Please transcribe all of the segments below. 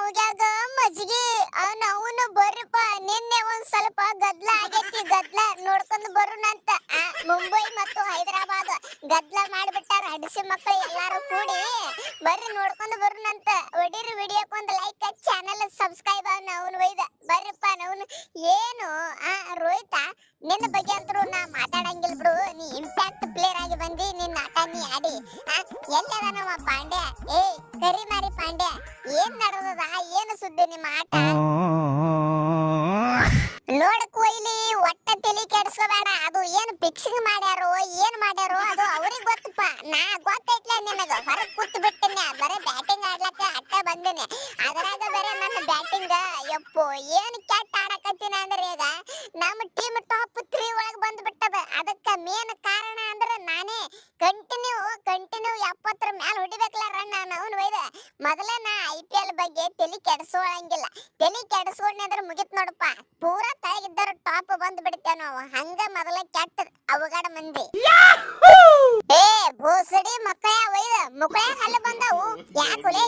ಹೋಗ್ಯಾಗ ಮಜ್ಗಿ ಅವನು ಬರ್ರಿಪ್ಪ ನಿನ್ನೆ ಒಂದ್ ಸ್ವಲ್ಪ ಗದ್ಲ ಆಗೈತಿ ಗದ್ಲ ನೋಡ್ಕೊಂಡು ಬರುನಂತ ಮುಂಬೈ ಮತ್ತು ಹೈದರಾಬಾದ್ ಗದ್ಲ ಮಾಡ್ಬಿಟ್ಟಾರ ಹಡಿಸಿ ಮಕ್ಕಳು ಎಲ್ಲಾರು ಕೂಡಿ ಬರ್ರಿ ನೋಡ್ಕೊಂಡು ಬರುನಂತ ಒಡಿರಿ ವಿಡಿಯೋಕ್ಕೊಂದು ಲೈಕ್ ಚಾನೆಲ್ ಸಬ್ಸ್ಕ್ರೈಬ್ ಅವನು ಒಯ್ದ ಬರ್ರಿಪ್ಪ ಅವನು ಏನು ರೋಹಿತ ನಿನ್ನ ಬಗ್ಗೆ ಅಂತರೂ ನಾ ಮಾತಾಡಂಗಿಲ್ಲ ಬಿಡು ನೀ ಇಂಪ್ಯಾಕ್ಟ್ ಪ್ಲೇಯರ್ ಆಗಿ ಬಂದಿ ನಿನ್ನ ಆಟ ನೀ ಆಡಿ ಎಲ್ಲದ ನಮ್ಮ ಪಾಂಡ್ಯ ಕರಿ ಮಾರಿ ಪಾಂಡ್ಯ ಏನ್ ನಡೆದದ ಏನು ಸುದ್ದಿ ನಿಮ್ಮ ಆಟ ನೋಡ ಕೊಯ್ಲಿ ಒಟ್ಟ ತಲಿ ಕೆಡಿಸ್ಕೋಬೇಡ ಅದು ಏನು ಫಿಕ್ಸಿಂಗ್ ಮಾಡ್ಯಾರೋ ಅದು ಅವ್ರಿಗೆ ಗೊತ್ತಪ್ಪ ನಾ ಗೊತ್ತೈತ್ಲ ನಿನಗ ಹೊರಗೆ ಕೂತ್ ಬಿಟ್ಟಿನಿ ಬರೀ ಬ್ಯಾಟಿಂಗ್ ಆಡ್ಲಕ್ಕ ಅಟ್ಟ ಬಂದಿನಿ ಅದರಾಗ ಬೇರೆ ನನ್ನ ಬ್ಯಾಟಿಂಗ್ ಯಪ್ಪೋ ಏನು ಕೆಟ್ಟ ಆಡಕತ್ತೀನಿ ಅಂದ್ರೆ ಈಗ ನಮ್ಮ ಟೀಮ್ ಟಾಪ್ 3 ಒಳಗೆ ಬಂದ್ಬಿಟ್ಟದ ಅದಕ್ಕೆ ಮೇನ್ ಕಾರಣ ಅಂದ್ರೆ ನಾನೇ ಕಂಟಿನ್ಯೂ 70 ಮೇಲೆ ಹೊಡಿಬೇಕಲ್ಲ ರನ್ ಅವನು ಒಯ್ದ ಮೊದಲೇ ನಾ IPL ಬಗ್ಗೆ ತಲೆ ಕೆಡಿಸ್ಕೊಳ್ಳಂಗಿಲ್ಲ ತಲೆ ಕೆಡಿಸ್ಕೊಂಡ್ನಿ ಅಂದ್ರೆ ಮುಗಿತ್ ನೋಡಪ್ಪ ಪೂರಾ ತಳಗಿದ್ದರು ಟಾಪ್ ಬಂದ್ ಬಿಡ್ತೇವೆ ನಾವು ಹಂಗ ಮೊದಲ ಕೆಟ್ಟ ಅವಘಡ ಮಂದಿ ಭೂಸಡಿ ಮಕ್ಕಳ ಒಯ್ದ ಮುಕ್ಕಳ ಹಲ್ಲು ಬಂದವು ಯಾಕುಲೆ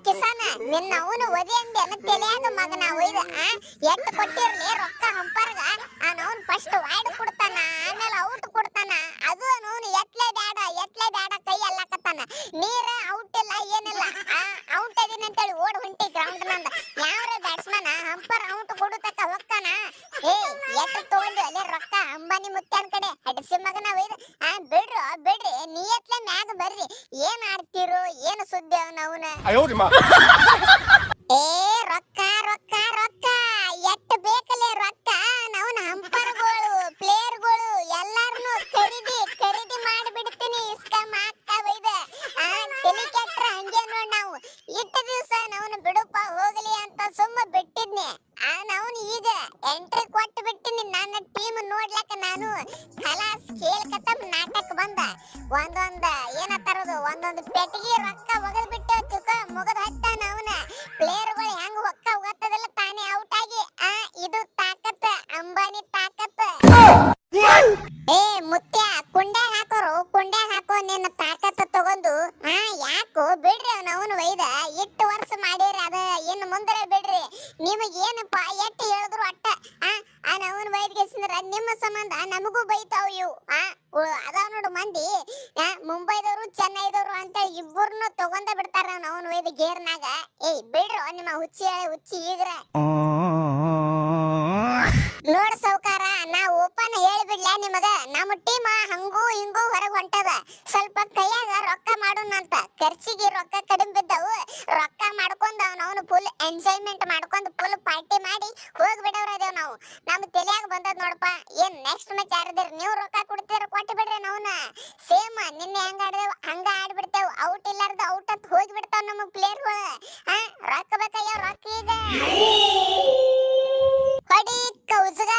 ಕಿಸಾನ ನಿನ್ನ ಅವನು ಒದಿ ಅಂದೆ ತಲೆಯಾಗ ಮಗನ ಒಯ್ದ ಎಟ್ಟು ಕೊಟ್ಟಿರ್ಲಿ ರೊಕ್ಕ ಹಂಪರ್ಗ ಅವನು ಫಸ್ಟ್ ವೈಡ್ ಕೊಡ್ತಾನ ಆಮೇಲೆ ಔಟ್ ಕೊಡ್ತಾನ ಅದು ಅವನು ಎತ್ಲೇ ಬೇಡ ಕೈ ಅಲ್ಲಾಕತ್ತಾನ ನೀರ ಔಟ್ ಇಲ್ಲ ಏನಿಲ್ಲ ಔಟ್ ಅದೀನಿ ಅಂತೇಳಿ ಓಡ್ ಹೊಂಟಿ ಗ್ರೌಂಡ್ ನಂದ ಯಾವ್ರ ಬ್ಯಾಟ್ಸ್ಮನ್ ಹಂಪರ್ ಔಟ್ ಕೊಡುತ್ತಕ್ಕ ಹೋಗ್ತಾನ ಎಟ್ಟು ತಗೊಂಡು ಅಲ್ಲೇ ರೊಕ್ಕ ಅಂಬಾನಿ ಮುತ್ಯಾನ್ ಕಡೆ ಹಡಿಸಿ ಮಗನ ಒಯ್ದ ಬಿಡ್ರಿ ನೀಯತ್ಲೆ ಮ್ಯಾಗ ಬರ್ರಿ ಏನ್ ಆಡ್ತಿರು ಏನು ಸುದ್ದಿ ಅವನ ರೊಕ್ಕ ಎಟ್ಟು ಬೇಕಲ್ಲೇ ರೊಕ್ಕ ಅವನ ಹಂಪರ್ಗಳು ಪ್ಲೇಯರ್ಗಳು ಎಲ್ಲಾರನು ಖರೀದಿ ಮಾಡಿಬಿಡ್ತೀನಿ ಇಸ್ಕಮ್ ಆಗ್ತಾ ಒಯ್ದ ತಲೆ ಕೆಟ್ರ ಹಂಗೆ ನೋಡ್ ನಾವು ಇಟ್ಟು ದಿವಸ ಅವನು ಬಿಡುಪ್ಪ ಹೋಗಲಿ ಅಂತ ಸುಮ್ಮ ಬಿಟ್ಟಿದ್ನಿ ಅವನು ಈಗ ಎಂಟ್ರಿ ಕೊಟ್ಟು ಬಿಟ್ಟಿನಿ ನನ್ನ ಟೀಮ್ ನೋಡ್ಲಕ್ಕ ನಾನು ಖಲಾಸ್ ಖೇಲ್ ಖತಮ್ ನಾಟಕ ಬಂದ ಒಂದೊಂದು ಪೆಟ್ಟಿಗೆ ರೊಕ್ಕ ಒಗದ್ ಬಿಟ್ಟು ಚುಕ್ಕ ಮುಗದ್ ಹತ್ತಾನ ಅವನ ಪ್ಲೇಯರ್ಗಳು ಹೆಂಗ್ ಹೊಕ್ಕ ಹೋಗತ್ತದಲ್ಲ ತಾನೇ ಔಟ್ ಆಗಿ ಇದು ತಾಕತ್ ಅಂಬಾನಿ ತಾಕತ್ ಮುತ್ಯ ಕುಂಡ್ಯಾಗ ಹಾಕೋ ನಿನ್ನ ತಾಕತ್ ತಗೊಂಡು ಯಾಕೋ ಬಿಡ್ರಿ ಅವನು ಒಯ್ದ ಇಟ್ಟು ವರ್ಷ ಮಾಡಿರಿ ಅದ ಇನ್ನು ಮುಂದೆ ಬಿಡ್ರಿ ನಿಮಗೆ ಏನಪ್ಪ ಎಟ್ಟು ಹೇಳಿದ್ರು ಅಟ್ಟ ಅವನು ವೈದ್ಯಸಿಂದ್ರ ನಿಮ್ಮ ಸಂಬಂಧ ನಮಗೂ ಬೈತಾವ್ ಇವು ಅದಾವ ನೋಡು ಮಂದಿ ಮುಂಬೈದವರು ಚೆನ್ನೈದವರು ಅಂತ ಇಬ್ಬರನ್ನು ತಗೊಂಡ ಬಿಡ್ತಾರ ಅವನು ವೈದ್ಯ ಗೇರ್ನಾಗ ಬಿಡ್ರು ನಿಮ್ಮ ಹುಚ್ಚಿ ಈಗ್ರ ನೋಡ್ ಸೌಕಾರ ನಾ ಓಪನ್ ಹೇಳಿಬಿಡ್ಲ ನಿಮಗ ನಮ್ಮ ಟೀಮ್ ಹಂಗೂ ಹಿಂಗೂ ಹೊರಗೆ ಹೊಂಟದ ಸ್ವಲ್ಪ ಕೈಯಾಗ ರೊಕ್ಕ ಮಾಡೋಣಂತ ಖರ್ಚಿಗೆ ರೊಕ್ಕ ಕಡಿಮೆ ಬಿದ್ದವು ರೊಕ್ಕ ಮಾಡ್ಕೊಂಡ್ ಅವನು ಫುಲ್ ಎಂಜಾಯ್ಮೆಂಟ್ ಮಾಡ್ಕೊಂಡ್ ಫುಲ್ ಪಾರ್ಟಿ ಮಾಡಿ ಹೋಗ್ಬಿಡವ್ರ ಅದೇವ್ ನಾವು ನಮ್ಮ ತಲೆಯಾಗ ಬಂದದ್ ನೋಡಪ್ಪ ಏನ್ ನೆಕ್ಸ್ಟ್ ಮ್ಯಾಚ್ ಆಡಿದ್ರಿ ನೀವು ರೊಕ್ಕ ಕೊಡ್ತೀರ ಕೊಟ್ಟು ಬಿಡ್ರಿ ನಾವ್ನ ಸೇಮ್ ನಿನ್ನೆ ಹೆಂಗ ಆಡಿದೆವು ಹಂಗ ಆಡ್ಬಿಡ್ತೇವ್ ಔಟ್ ಇಲ್ಲಾರ್ದ ಔಟ್ ಹತ್ ಹೋಗ್ಬಿಡ್ತಾವ ನಮ್ಮ ಪ್ಲೇಯರ್ಗಳು ರೊಕ್ಕ ಬೇಕಯ್ಯ ರೊಕ್ಕ ಈಗ ಕಡಿ ಕೌಸಗ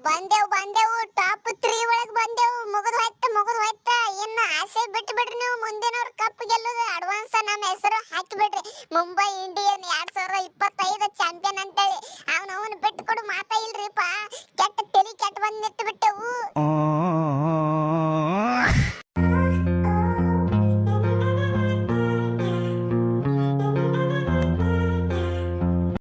ಬಂದೆವು ಟಾಪ್ 3 ಒಳಗೆ ಬಂದೆವು ಮುಗಿದು ಹೋಯ್ತ ಇನ್ನು ಆಸೆ ಬಿಟ್ಟು ಬಿಡ್ರಿ ನೀವು ಮುಂದಿನವ್ರ ಕಪ್ ಗೆಲ್ಲೋದು ಅಡ್ವಾನ್ಸ್ ನಮ್ಮ ಹೆಸರು ಹಾಕಿ ಬಿಡ್ರಿ ಮುಂಬೈ ಇಂಡಿಯನ್ 2025 ಚಾಂಪಿಯನ್ ಅಂತೇಳಿ ಅವನು ಬಿಟ್ಟು ಕೊಡು ಮಾತಾ ಇಲ್ರಿಪ್ಪ ಕೆಟ್ಟ ತಲಿ ಕೆಟ್ಟ ಬಂದ್ ನಿಂತು ಬಿಟ್ಟೆವು